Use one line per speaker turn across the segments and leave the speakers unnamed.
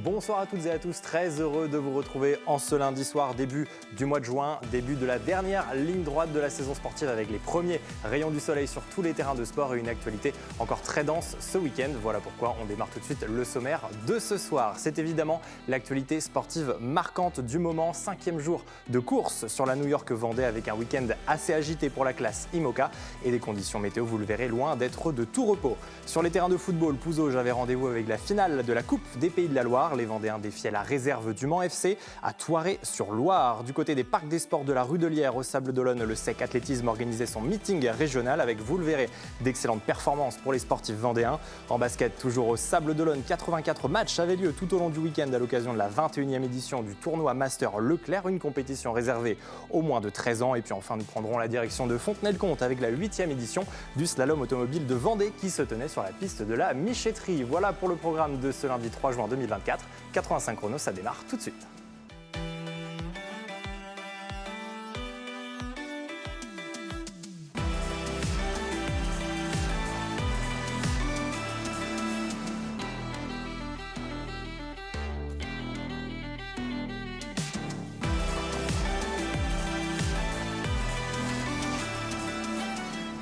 Bonsoir à toutes et à tous, très heureux de vous retrouver en ce lundi soir, début du mois de juin, début de la dernière ligne droite de la saison sportive avec les premiers rayons du soleil sur tous les terrains de sport et une actualité encore très dense ce week-end. Voilà pourquoi on démarre tout de suite le sommaire de ce soir. C'est évidemment l'actualité sportive marquante du moment, 5e jour de course sur la New York Vendée avec un week-end assez agité pour la classe IMOCA et des conditions météo, vous le verrez, loin d'être de tout repos. Sur les terrains de football, Pouzauges avait rendez-vous avec la finale de la Coupe des Pays de la Loire. Les Vendéens défiaient la réserve du Mans FC à Thoiré-sur-Loire. Du côté des parcs des sports de la Rue de Lierre au Sable d'Olonne, le SEC Athlétisme organisait son meeting régional avec, vous le verrez, d'excellentes performances pour les sportifs vendéens. En basket, toujours au Sable d'Olonne, 84 matchs avaient lieu tout au long du week-end à l'occasion de la 21e édition du tournoi Master Leclerc, une compétition réservée aux moins de 13 ans. Et puis enfin, nous prendrons la direction de Fontenay-le-Comte avec la 8e édition du slalom automobile de Vendée qui se tenait sur la piste de la Michetterie. Voilà pour le programme de ce lundi 3 juin 2024. 85 chronos, ça démarre tout de suite.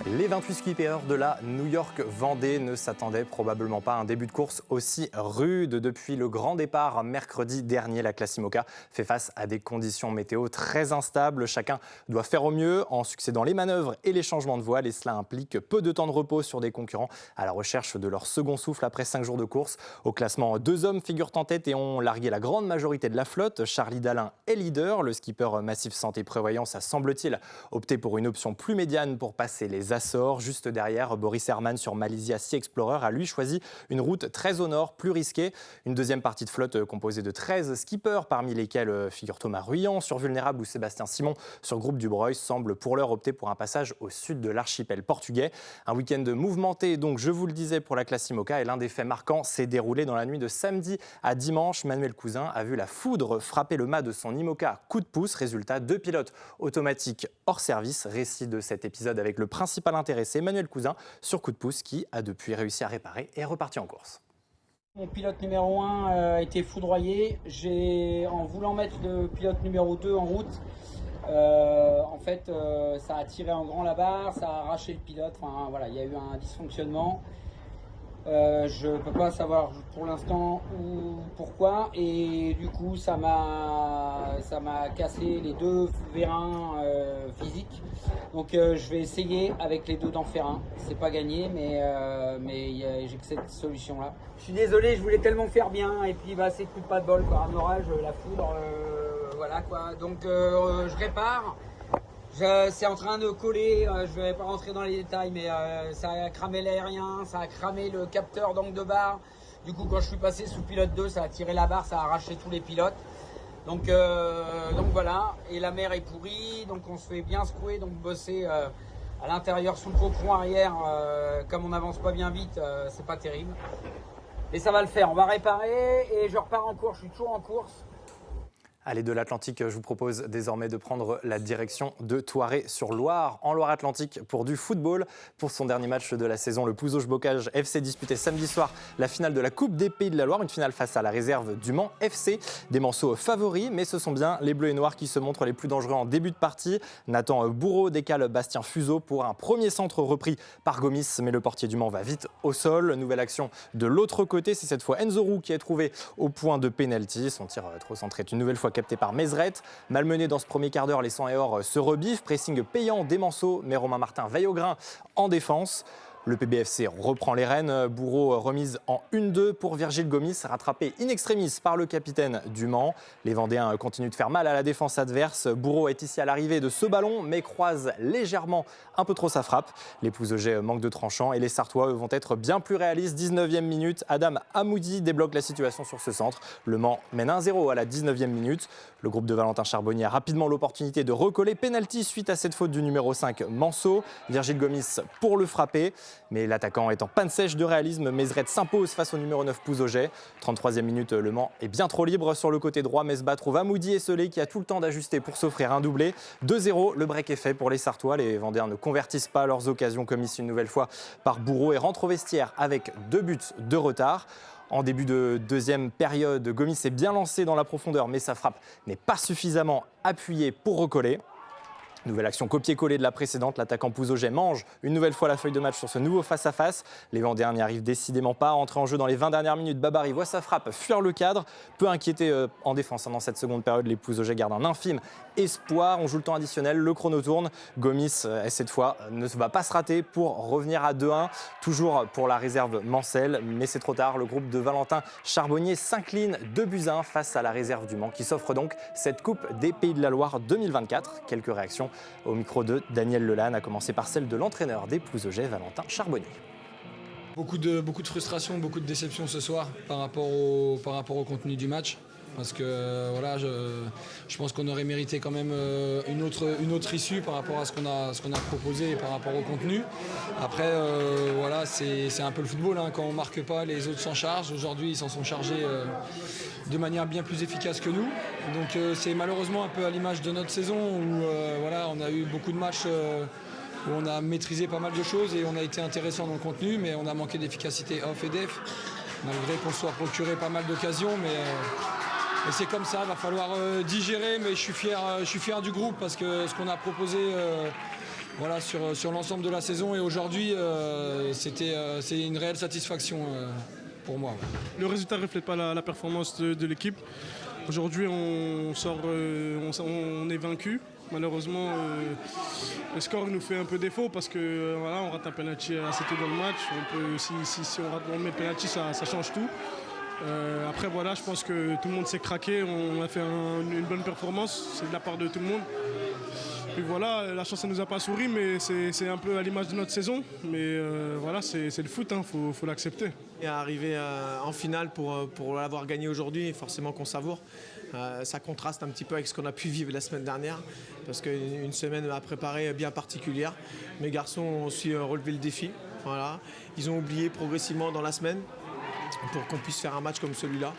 Les 28 skippers de la New York Vendée ne s'attendaient probablement pas à un début de course aussi rude. Depuis le grand départ mercredi dernier, la classe IMOCA fait face à des conditions météo très instables. Chacun doit faire au mieux en succédant les manœuvres et les changements de voile. Et cela implique peu de temps de repos sur des concurrents à la recherche de leur second souffle après 5 jours de course. Au classement, 2 hommes figurent en tête et ont largué la grande majorité de la flotte. Charlie Dalin est leader. Le skipper Massif Santé Prévoyance a, semble-t-il, opté pour une option plus médiane pour passer les Açores. Juste derrière, Boris Herman sur Malaysia Sea Explorer a lui choisi une route très au nord, plus risquée. Une deuxième partie de flotte composée de 13 skippers, parmi lesquels figure Thomas Ruyant sur Vulnérable ou Sébastien Simon sur Groupe du Breuil, semble pour l'heure opter pour un passage au sud de l'archipel portugais. Un week-end mouvementé, donc je vous le disais, pour la classe IMOCA, et l'un des faits marquants s'est déroulé dans la nuit de samedi à dimanche. Manuel Cousin a vu la foudre frapper le mât de son IMOCA coup de pouce. Résultat, 2 pilotes automatiques hors service. Récit de cet épisode avec le principal intéressé, Manuel Cousin, sur coup de pouce, qui a depuis réussi à réparer et est reparti en course.
Mon pilote numéro 1 a été foudroyé. En voulant mettre le pilote numéro 2 en route, ça a tiré en grand la barre, ça a arraché le pilote. Enfin, voilà, il y a eu un dysfonctionnement. Je ne peux pas savoir pour l'instant pourquoi, et du coup ça m'a cassé les 2 vérins physiques. Donc je vais essayer avec les 2 d'en faire un. C'est pas gagné, mais j'ai que cette solution là. Je suis désolé, je voulais tellement faire bien et puis c'est coup de pas de bol quoi. Un orage, la foudre, voilà quoi. Donc je répare. C'est en train de coller, je ne vais pas rentrer dans les détails, mais ça a cramé l'aérien, ça a cramé le capteur d'angle de barre. Du coup, quand je suis passé sous pilote 2, ça a tiré la barre, ça a arraché tous les pilotes. Donc voilà, et la mer est pourrie, donc on se fait bien secouer, donc bosser à l'intérieur sous le coperon arrière, comme on n'avance pas bien vite, c'est pas terrible. Et ça va le faire, on va réparer et je repars en course, je suis toujours en course.
Allez, de l'Atlantique, je vous propose désormais de prendre la direction de Thoiré-sur-Loire, en Loire-Atlantique, pour du football. Pour son dernier match de la saison, le Pouzauges-Bocage FC disputait samedi soir la finale de la Coupe des Pays de la Loire, une finale face à la réserve du Mans FC. Des Manceaux favoris, mais ce sont bien les Bleus et Noirs qui se montrent les plus dangereux en début de partie. Nathan Bourreau décale Bastien Fuseau pour un premier centre repris par Gomis, mais le portier du Mans va vite au sol. Nouvelle action de l'autre côté, c'est cette fois Enzo Roux qui est trouvé au point de pénalty. Son tir trop centré est une nouvelle fois capté par Mézeret. Malmené dans ce premier quart d'heure, les 100 et or se rebiffent. Pressing payant des Manceaux, mais Romain Martin veille au grain en défense. Le PBFC reprend les rênes. Bourreau remise en 1-2 pour Virgile Gomis, rattrapé in extremis par le capitaine du Mans. Les Vendéens continuent de faire mal à la défense adverse. Bourreau est ici à l'arrivée de ce ballon, mais croise légèrement un peu trop sa frappe. Les Pouzeugais manquent de tranchant et les Sartois vont être bien plus réalistes. 19e minute, Adam Hamoudi débloque la situation sur ce centre. Le Mans mène 1-0 à la 19e minute. Le groupe de Valentin Charbonnier a rapidement l'opportunité de recoller. Pénalty suite à cette faute du numéro 5 Manceau. Virgile Gomis pour le frapper. Mais l'attaquant est en panne sèche de réalisme. Mesret s'impose face au numéro 9 Pouzauget. 33e minute, Le Mans est bien trop libre sur le côté droit. Mesbah trouve Amoudi et Solé qui a tout le temps d'ajuster pour s'offrir un doublé. 2-0, le break est fait pour les Sartois. Les Vendéens ne convertissent pas leurs occasions commises une nouvelle fois par Bourreau et rentrent au vestiaire avec 2 buts de retard. En début de deuxième période, Gomis s'est bien lancé dans la profondeur, mais sa frappe n'est pas suffisamment appuyée pour recoller. Nouvelle action copier-coller de la précédente, l'attaquant Pouzauget mange une nouvelle fois la feuille de match sur ce nouveau face-à-face. Les Vendéens n'y arrivent décidément pas à entrer en jeu dans les 20 dernières minutes. Babary voit sa frappe fuir le cadre, peu inquiété en défense. Dans cette seconde période, les Pouzauget gardent un infime espoir. On joue le temps additionnel, le chrono tourne. Gomis, cette fois, ne va pas se rater pour revenir à 2-1. Toujours pour la réserve Mancel, mais c'est trop tard. Le groupe de Valentin Charbonnier s'incline 2-1 face à la réserve du Mans, qui s'offre donc cette Coupe des Pays de la Loire 2024. Quelques réactions au micro de Daniel Lelanne, à commencer par celle de l'entraîneur des Pouzauget, Valentin Charbonnier.
Beaucoup de frustration, beaucoup de déception ce soir par rapport au contenu du match. Parce que voilà, je pense qu'on aurait mérité quand même une autre issue par rapport à ce qu'on a proposé et par rapport au contenu. Après, voilà, c'est un peu le football, hein. Quand on ne marque pas, les autres s'en chargent. Aujourd'hui, ils s'en sont chargés de manière bien plus efficace que nous. Donc c'est malheureusement un peu à l'image de notre saison où voilà, on a eu beaucoup de matchs où on a maîtrisé pas mal de choses et on a été intéressant dans le contenu, mais on a manqué d'efficacité off et def, malgré qu'on se soit procuré pas mal d'occasions. Mais c'est comme ça, il va falloir digérer, mais je suis fier du groupe parce que ce qu'on a proposé voilà, sur l'ensemble de la saison et aujourd'hui, c'est une réelle satisfaction pour moi.
Le résultat ne reflète pas la performance de l'équipe. Aujourd'hui, on est vaincu. Malheureusement, le score nous fait un peu défaut parce que voilà, on rate un penalty assez tôt dans le match. Si on met le penalty, ça change tout. Après voilà, je pense que tout le monde s'est craqué, on a fait une bonne performance, c'est de la part de tout le monde. Et voilà, la chance ne nous a pas souri, mais c'est un peu à l'image de notre saison. Mais voilà, c'est le foot, hein, faut l'accepter.
Et arriver en finale pour l'avoir gagné aujourd'hui, forcément qu'on savoure. Ça contraste un petit peu avec ce qu'on a pu vivre la semaine dernière, parce qu'une semaine à préparer bien particulière. Mes garçons ont aussi relevé le défi. Voilà. Ils ont oublié progressivement dans la semaine, pour qu'on puisse faire un match comme celui-là.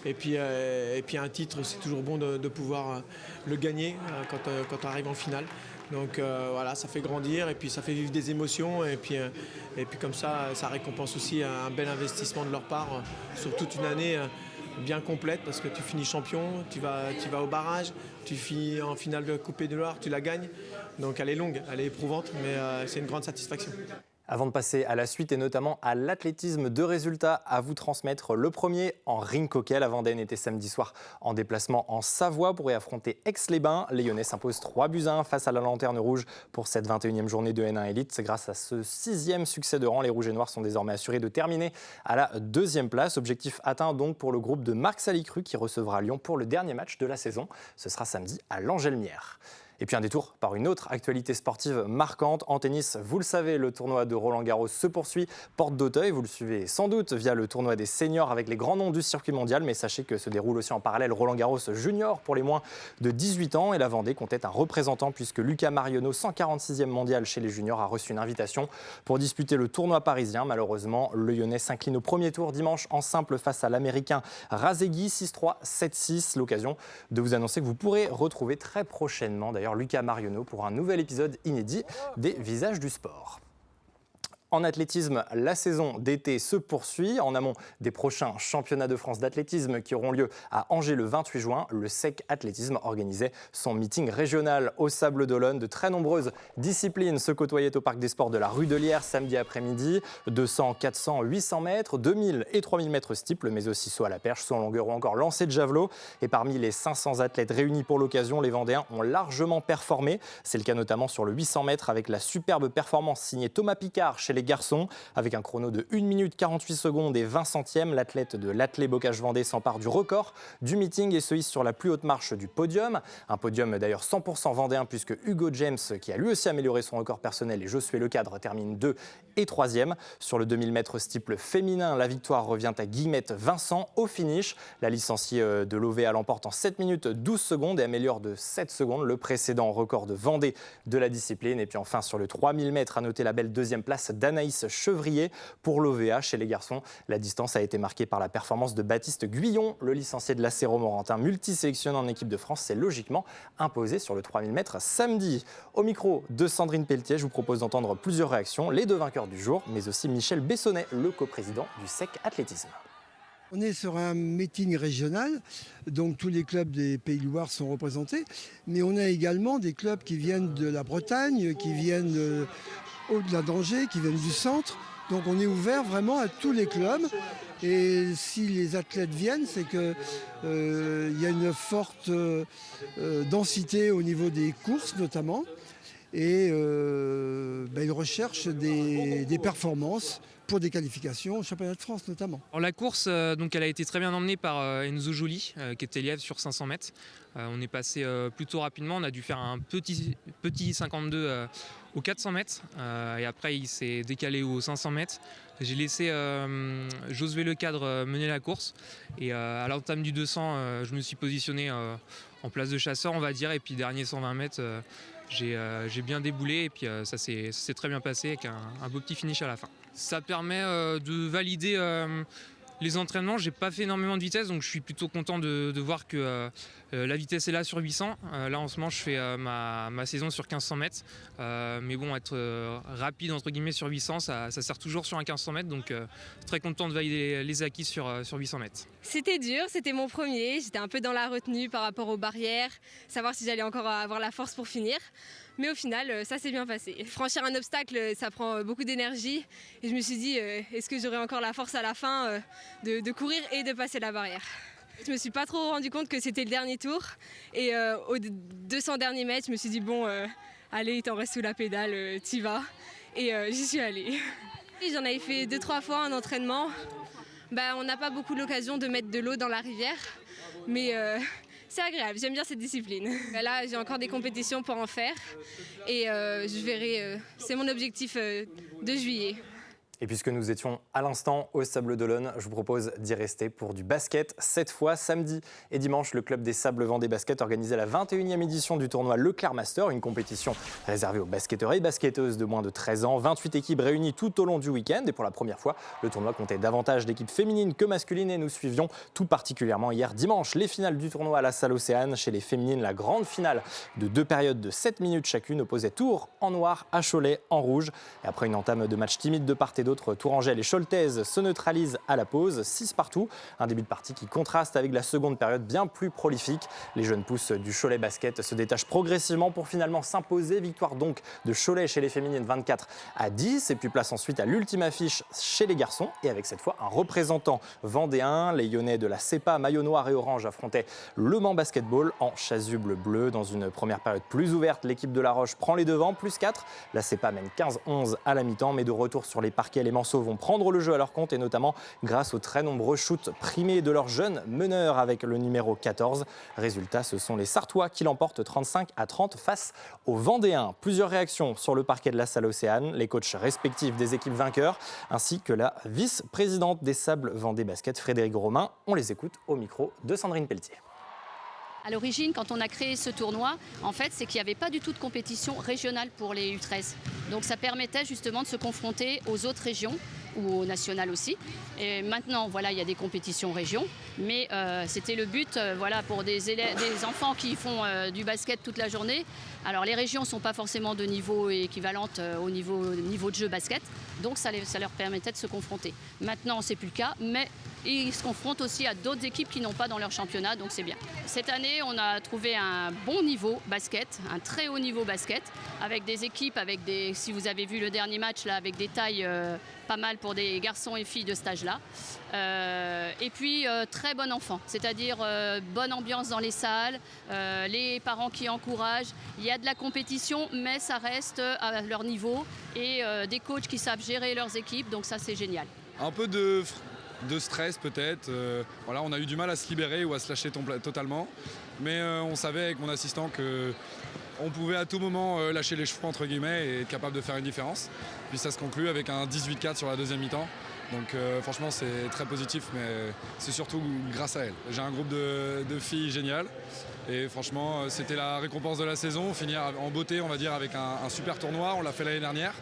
Et puis un titre, c'est toujours bon de pouvoir le gagner quand on arrive en finale. Donc voilà, ça fait grandir et puis ça fait vivre des émotions. Et puis comme ça récompense aussi un bel investissement de leur part sur toute une année bien complète, parce que tu finis champion, tu vas au barrage, tu finis en finale de Coupe de Loire, tu la gagnes. Donc elle est longue, elle est éprouvante, mais c'est une grande satisfaction.
Avant de passer à la suite et notamment à l'athlétisme, 2 résultats à vous transmettre. Le premier en ring hockey. La Vendéenne était samedi soir en déplacement en Savoie pour y affronter Aix-les-Bains. Les Lyonnais s'imposent 3-1 face à la Lanterne Rouge pour cette 21e journée de N1 Elite. Grâce à ce 6e succès de rang, les Rouges et Noirs sont désormais assurés de terminer à la 2e place. Objectif atteint donc pour le groupe de Marc Salicru qui recevra Lyon pour le dernier match de la saison. Ce sera samedi à l'Angelmière. Et puis un détour par une autre actualité sportive marquante. En tennis, vous le savez, le tournoi de Roland-Garros se poursuit. Porte d'Auteuil, vous le suivez sans doute via le tournoi des seniors avec les grands noms du circuit mondial. Mais sachez que se déroule aussi en parallèle Roland-Garros junior pour les moins de 18 ans. Et la Vendée comptait un représentant puisque Lucas Marionneau, 146e mondial chez les juniors, a reçu une invitation pour disputer le tournoi parisien. Malheureusement, le Lyonnais s'incline au premier tour dimanche en simple face à l'Américain Razegui, 6-3, 7-6. L'occasion de vous annoncer que vous pourrez retrouver très prochainement d'ailleurs Lucas Marionneau pour un nouvel épisode inédit des Visages du sport. En athlétisme, la saison d'été se poursuit. En amont des prochains championnats de France d'athlétisme qui auront lieu à Angers le 28 juin, le SEC Athlétisme organisait son meeting régional au Sables-d'Olonne. De très nombreuses disciplines se côtoyaient au Parc des Sports de la rue de Lierre samedi après-midi. 200, 400, 800 mètres, 2000 et 3000 mètres steeple, mais aussi saut à la perche, saut en longueur ou encore lancer de javelot. Et parmi les 500 athlètes réunis pour l'occasion, les Vendéens ont largement performé. C'est le cas notamment sur le 800 mètres avec la superbe performance signée Thomas Picard chez les garçons. Avec un chrono de 1 minute 48 secondes et 20 centièmes, l'athlète de l'Athlé Bocage Vendée s'empare du record du meeting et se hisse sur la plus haute marche du podium. Un podium d'ailleurs 100% vendéen puisque Hugo James, qui a lui aussi amélioré son record personnel, et Josué Lecadre terminent 2 et 3e. Sur le 2000 mètres steeple féminin, la victoire revient à Guillemette Vincent au finish. La licenciée de l'OVA l'emporte en 7 minutes 12 secondes et améliore de 7 secondes le précédent record de Vendée de la discipline. Et puis enfin sur le 3000 mètres, à noter la belle 2e place d'Anne d'Anaïs Chevrier. Pour l'OVA, chez les garçons, la distance a été marquée par la performance de Baptiste Guyon. Le licencié de l'AC Romorantin, multisélectionné en équipe de France, s'est logiquement imposé sur le 3000 mètres samedi. Au micro de Sandrine Pelletier, je vous propose d'entendre plusieurs réactions, les deux vainqueurs du jour, mais aussi Michel Bessonnet, le coprésident du SEC Athlétisme.
On est sur un meeting régional, donc tous les clubs des Pays de Loire sont représentés, mais on a également des clubs qui viennent de la Bretagne, qui viennent au-delà d'Angers, qui viennent du centre. Donc on est ouvert vraiment à tous les clubs. Et si les athlètes viennent, c'est qu'il y a une forte densité au niveau des courses notamment. Et ils recherchent des performances pour des qualifications au championnat de France notamment.
Alors la course, donc elle a été très bien emmenée par Enzo Joly, qui était lièvre sur 500 mètres. On est passé plutôt rapidement, on a dû faire un petit 52 aux 400 mètres et après il s'est décalé aux 500 mètres. J'ai laissé Josué Lecadre mener la course et à l'entame du 200, je me suis positionné en place de chasseur on va dire, et puis dernier 120 mètres, j'ai bien déboulé et puis ça s'est très bien passé avec un beau petit finish à la fin. Ça permet de valider les entraînements. J'ai pas fait énormément de vitesse, donc je suis plutôt content de voir que la vitesse est là sur 800. Là en ce moment je fais ma saison sur 1500 mètres, mais bon, être rapide entre guillemets sur 800, ça sert toujours sur un 1500 mètres, donc très content de valider les acquis sur 800 mètres.
C'était dur, c'était mon premier, j'étais un peu dans la retenue par rapport aux barrières, savoir si j'allais encore avoir la force pour finir. Mais au final, ça s'est bien passé. Franchir un obstacle, ça prend beaucoup d'énergie. Et je me suis dit, est-ce que j'aurai encore la force à la fin de courir et de passer la barrière ? Je me suis pas trop rendu compte que c'était le dernier tour. Et aux 200 derniers mètres, je me suis dit, bon, allez, il t'en reste sous la pédale, t'y vas. Et j'y suis allée. J'en avais fait 2-3 fois en entraînement. On n'a pas beaucoup l'occasion de mettre de l'eau dans la rivière. Mais c'est agréable, j'aime bien cette discipline. Là, j'ai encore des compétitions pour en faire et je verrai, c'est mon objectif de juillet.
Et puisque nous étions à l'instant au Sables d'Olonne, je vous propose d'y rester pour du basket. Cette fois, samedi et dimanche, le club des Sables Vendée Basket organisait la 21e édition du tournoi Leclerc Master, une compétition réservée aux basketteurs et basketteuses de moins de 13 ans. 28 équipes réunies tout au long du week-end. Et pour la première fois, le tournoi comptait davantage d'équipes féminines que masculines. Et nous suivions tout particulièrement hier dimanche les finales du tournoi à la Salle Océane. Chez les féminines, la grande finale de 2 périodes de 7 minutes chacune opposait Tours en noir à Cholet en rouge. Et après une entame de match timide de part et d'autre, Tourangelle et Choltaise se neutralisent à la pause, 6 partout. Un début de partie qui contraste avec la seconde période bien plus prolifique. Les jeunes pousses du Cholet Basket se détachent progressivement pour finalement s'imposer. Victoire donc de Cholet chez les féminines 24-10. Et puis place ensuite à l'ultime affiche chez les garçons. Et avec cette fois un représentant vendéen. Les Lyonnais de la CEPA, maillot noir et orange, affrontaient Le Mans Basketball en chasuble bleu. Dans une première période plus ouverte, l'équipe de La Roche prend les devants, plus 4. La CEPA mène 15-11 à la mi-temps, mais de retour sur les parquets, les Manceaux vont prendre le jeu à leur compte et notamment grâce aux très nombreux shoots primés de leurs jeunes meneurs avec le numéro 14. Résultat, ce sont les Sartois qui l'emportent 35-30 face aux Vendéens. Plusieurs réactions sur le parquet de la Salle Océane, les coachs respectifs des équipes vainqueurs ainsi que la vice-présidente des Sables Vendée Basket, Frédéric Romain. On les écoute au micro de Sandrine Pelletier.
À l'origine, quand on a créé ce tournoi, en fait, c'est qu'il n'y avait pas du tout de compétition régionale pour les U13. Donc ça permettait justement de se confronter aux autres régions ou au national aussi. Et maintenant, voilà, il y a des compétitions régions, mais c'était le but, voilà, pour des enfants qui font du basket toute la journée. Alors les régions ne sont pas forcément de niveau équivalente au niveau de jeu basket, donc ça leur permettait de se confronter. Maintenant, c'est plus le cas, mais ils se confrontent aussi à d'autres équipes qui n'ont pas dans leur championnat, donc c'est bien. Cette année, on a trouvé un bon niveau basket, un très haut niveau basket, avec des équipes, si vous avez vu le dernier match, là, avec des tailles pas mal pour des garçons et filles de cet âge-là. Et puis, très bon enfant, c'est-à-dire bonne ambiance dans les salles, les parents qui encouragent. Il y a de la compétition, mais ça reste à leur niveau et des coachs qui savent gérer leurs équipes, donc ça, c'est génial.
Un peu de stress peut-être, voilà, on a eu du mal à se libérer ou à se lâcher totalement, mais on savait avec mon assistant qu'on pouvait à tout moment lâcher les chevaux entre guillemets et être capable de faire une différence. Puis ça se conclut avec un 18-4 sur la deuxième mi-temps, donc franchement c'est très positif, mais c'est surtout grâce à elle. J'ai un groupe de filles géniales et franchement c'était la récompense de la saison, finir en beauté on va dire avec un super tournoi, on l'a fait l'année dernière.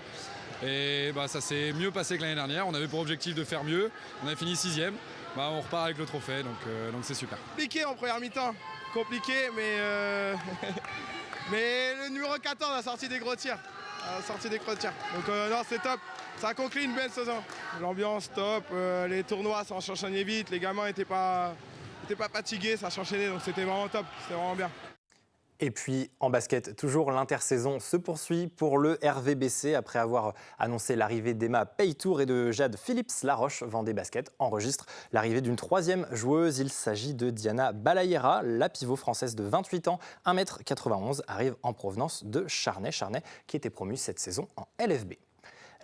Et bah, ça s'est mieux passé que l'année dernière. On avait pour objectif de faire mieux. On a fini 6e. Bah, on repart avec le trophée, donc c'est super.
Compliqué en première mi-temps. Compliqué, mais, mais le numéro 14 a sorti des gros tirs. Donc non, c'est top. Ça a conclu une belle saison. L'ambiance top, les tournois ça s'enchaînait vite, les gamins n'étaient pas fatigués, ça s'enchaînait, donc c'était vraiment top, c'était vraiment bien.
Et puis en basket, toujours l'intersaison se poursuit pour le RVBC. Après avoir annoncé l'arrivée d'Emma Peytour et de Jade Phillips, La Roche Vendée Basket enregistre l'arrivée d'une troisième joueuse. Il s'agit de Diana Balayera, la pivot française de 28 ans, 1,91 m, arrive en provenance de Charnay. Charnay qui était promue cette saison en LFB.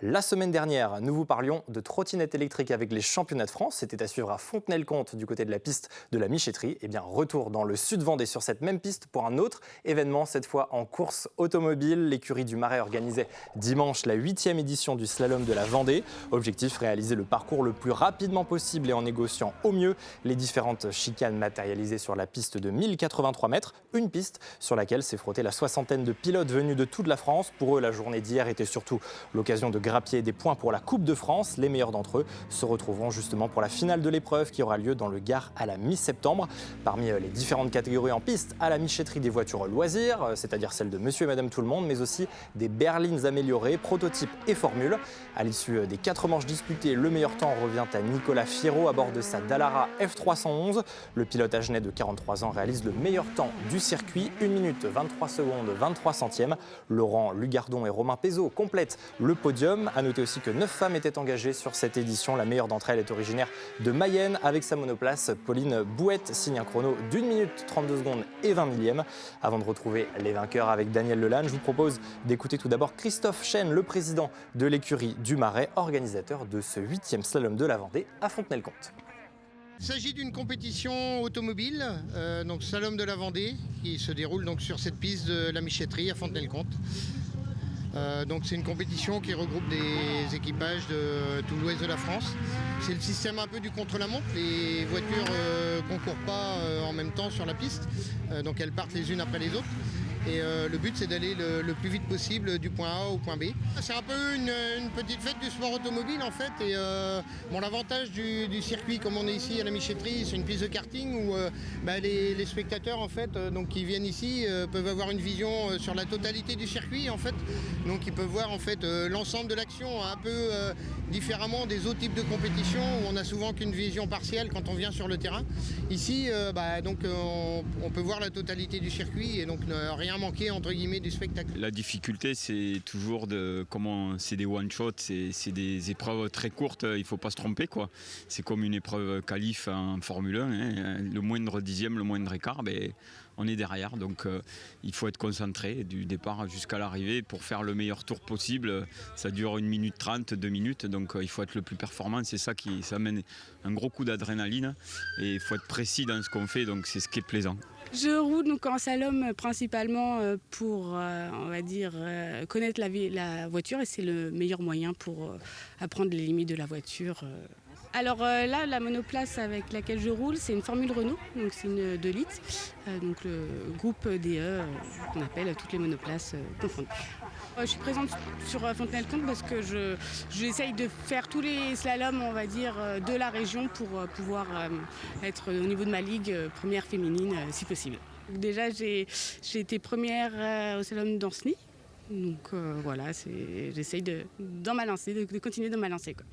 La semaine dernière, nous vous parlions de trottinettes électriques avec les championnats de France. C'était à suivre à Fontenay-le-Comte du côté de la piste de la Michetterie. Et bien, retour dans le sud Vendée sur cette même piste pour un autre événement, cette fois en course automobile. L'écurie du Marais organisait dimanche la 8e édition du slalom de la Vendée. Objectif, réaliser le parcours le plus rapidement possible et en négociant au mieux les différentes chicanes matérialisées sur la piste de 1083 mètres. Une piste sur laquelle s'est frottée la soixantaine de pilotes venus de toute la France. Pour eux, la journée d'hier était surtout l'occasion de grappiller des points pour la Coupe de France. Les meilleurs d'entre eux se retrouveront justement pour la finale de l'épreuve qui aura lieu dans le Gard à la mi-septembre. Parmi les différentes catégories en piste, à la Michetterie des voitures loisirs, c'est-à-dire celles de monsieur et madame tout le monde, mais aussi des berlines améliorées, prototypes et formules. À l'issue des 4 manches disputées, le meilleur temps revient à Nicolas Fierot à bord de sa Dallara F311. Le pilote agenais de 43 ans réalise le meilleur temps du circuit, 1 minute 23 secondes 23 centièmes. Laurent Lugardon et Romain Pézot complètent le podium. À noter aussi que 9 femmes étaient engagées sur cette édition. La meilleure d'entre elles est originaire de Mayenne. Avec sa monoplace, Pauline Bouette signe un chrono d'1 minute 32 secondes et 20 millièmes. Avant de retrouver les vainqueurs avec Daniel Lelanne, je vous propose d'écouter tout d'abord Christophe Chêne, le président de l'écurie du Marais, organisateur de ce 8e slalom de la Vendée à Fontenay-le-Comte.
Il s'agit d'une compétition automobile, donc slalom de la Vendée, qui se déroule donc sur cette piste de la Michetterie à Fontenay-le-Comte. Donc c'est une compétition qui regroupe des équipages de tout l'ouest de la France. C'est le système un peu du contre-la-montre. Les voitures concourent pas en même temps sur la piste, donc elles partent les unes après les autres. Et le but c'est d'aller le plus vite possible du point A au point B. C'est un peu une petite fête du sport automobile en fait. Et bon, l'avantage du circuit comme on est ici à la Michetterie, c'est une piste de karting où les spectateurs en fait, donc, qui viennent ici peuvent avoir une vision sur la totalité du circuit en fait. Donc ils peuvent voir en fait l'ensemble de l'action un peu différemment des autres types de compétitions où on n'a souvent qu'une vision partielle quand on vient sur le terrain. Ici donc on peut voir la totalité du circuit et donc ne rien manquer entre guillemets du spectacle.
La difficulté c'est toujours comment c'est des one shot, c'est des épreuves très courtes, il ne faut pas se tromper quoi. C'est comme une épreuve qualif en Formule 1, hein. Le moindre dixième, le moindre écart, on est derrière, donc il faut être concentré du départ jusqu'à l'arrivée pour faire le meilleur tour possible. Ça dure 1 minute 30, 2 minutes, donc il faut être le plus performant. C'est ça ça amène un gros coup d'adrénaline et il faut être précis dans ce qu'on fait, donc c'est ce qui est plaisant.
Je roule donc en slalom principalement pour, on va dire, connaître la voiture et c'est le meilleur moyen pour apprendre les limites de la voiture. Alors là, la monoplace avec laquelle je roule, c'est une Formule Renault, donc c'est une 2 litres, donc le groupe DE qu'on appelle toutes les monoplaces confondues. Je suis présente sur Fontenay-le-Comte parce que j'essaye de faire tous les slaloms, on va dire, de la région pour pouvoir être au niveau de ma ligue première féminine si possible. Déjà, j'ai été première au slalom d'Ancenis, donc voilà, j'essaye de continuer dans ma lancée, quoi.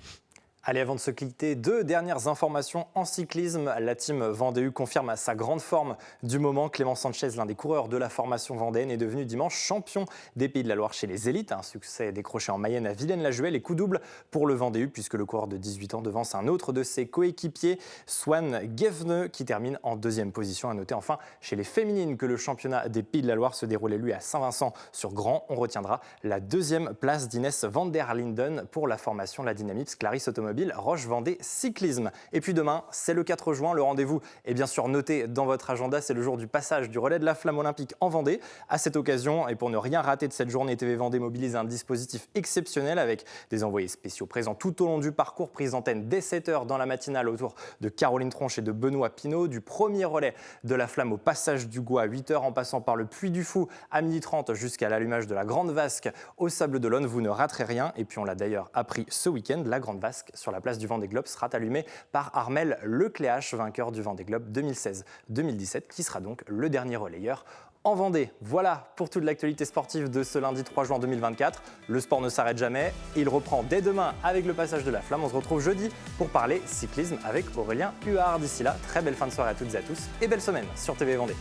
Allez, avant de se quitter, 2 dernières informations en cyclisme. La team Vendée confirme sa grande forme du moment. Clément Sanchez, l'un des coureurs de la formation vendéenne, est devenu dimanche champion des Pays de la Loire chez les élites. Un succès décroché en Mayenne à Villaines-la-Juhel et coup double pour le Vendée puisque le coureur de 18 ans devance un autre de ses coéquipiers, Swan Guéveneux, qui termine en 2e position. À noter enfin chez les féminines que le championnat des Pays de la Loire se déroulait lui à Saint-Vincent-sur-Grand. On retiendra la 2e place d'Inès van der Linden pour la formation La Dynamips Clarisse Automobile. automobile Roche-Vendée Cyclisme. Et puis demain, c'est le 4 juin. Le rendez-vous est bien sûr noté dans votre agenda. C'est le jour du passage du relais de la Flamme olympique en Vendée. À cette occasion, et pour ne rien rater de cette journée, TV Vendée mobilise un dispositif exceptionnel avec des envoyés spéciaux présents tout au long du parcours, prise d'antenne dès 7h dans la matinale autour de Caroline Tronche et de Benoît Pinault, du premier relais de la Flamme au passage du Goût à 8h en passant par le Puy du Fou à 12h30 jusqu'à l'allumage de la Grande Vasque au Sable d'Olonne. Vous ne raterez rien. Et puis on l'a d'ailleurs appris ce week-end, la Grande Vasque sur la place du Vendée Globe sera allumée par Armel Lecléache, vainqueur du Vendée Globe 2016-2017, qui sera donc le dernier relayeur en Vendée. Voilà pour toute l'actualité sportive de ce lundi 3 juin 2024. Le sport ne s'arrête jamais. Il reprend dès demain avec le passage de la Flamme. On se retrouve jeudi pour parler cyclisme avec Aurélien Huard. D'ici là, très belle fin de soirée à toutes et à tous et belle semaine sur TV Vendée.